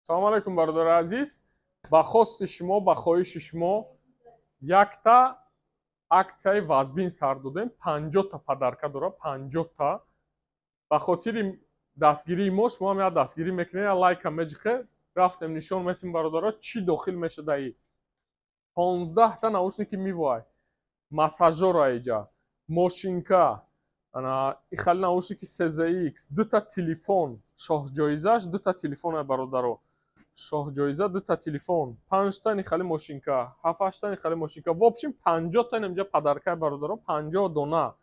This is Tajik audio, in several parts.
салом алайкум бародари азиз. ба хости шумо, ба хоҳиши шумо якта аксияи вазбин сар додем. 50 та падарка дора, 50 та. ба хотири дастгирии мо шумо ҳам як дастгирӣ мекунед, лайка меҷиқе, рафтем нишон метим бародаро чӣ дохил мешуда. И 15 та наушники мивай, массажор аиҷа, мошинка, ана ихали наушники CZX, 2 та телефон, шоҳҷоизаш 2 та телефон ай бародаро. Шоҳҷоиза 2 та телефон, 5 та ихали мошинка, 7-8 та ихали мошинка. В общем 50 та инҷа падарка ай бародаро, 50 дона.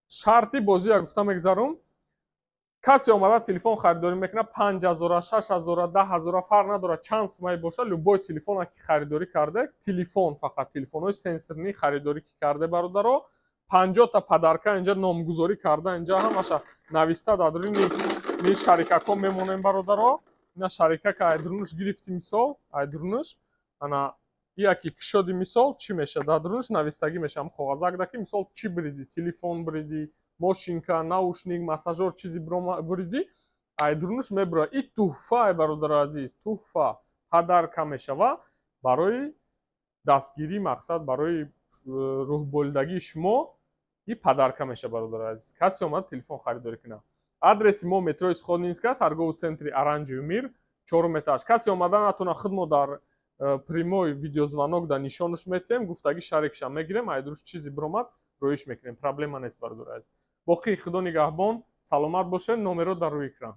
Шарти бозия гуфта мегзарум. کسی آمده تلفن خریداری میکنه 5000 6000 10000 فرق نداره چند سومه باشه لوبای تلفن که خریداری کرده تلفن فقط تلفن‌های سنسورنی خریداری کرده برادرو 50 تا پدرکا اینجا نامگذاری کرده اینجا همش نوشته دادرین می شریکه کم میمونیم برادرو اینا شریکه که ایدرونش گرفتی مثال ایدرونش انا یکی کشودی مثال چی میشه دادرونش نوشتگی میشه هم کاغذک دکی مثال چی بریدی تلفن بریدی ماشینکا، наушник, массажер чизи буриди, айдруш мебра. И туҳфа бародари азиз, туҳфа падарка мешава барои дастгирӣ мақсад барои рӯҳболидагии шумо и падарка мешава бародари азиз. Касе омад телефон харидорӣ кунад. Адреси мо метрои Сходнинска, торговый центри Оранжевый мир, 4 этаж. Касе омада натуна худмо дар прямой видеозвонок да нишонаш метем, гуфтаги шарикша мегирем, айдруш чизи биромад роиш мекунем. Проблема нест бародари азиз. боқии худо нигаҳбон, саломат бошед. номеро дар рӯи экран.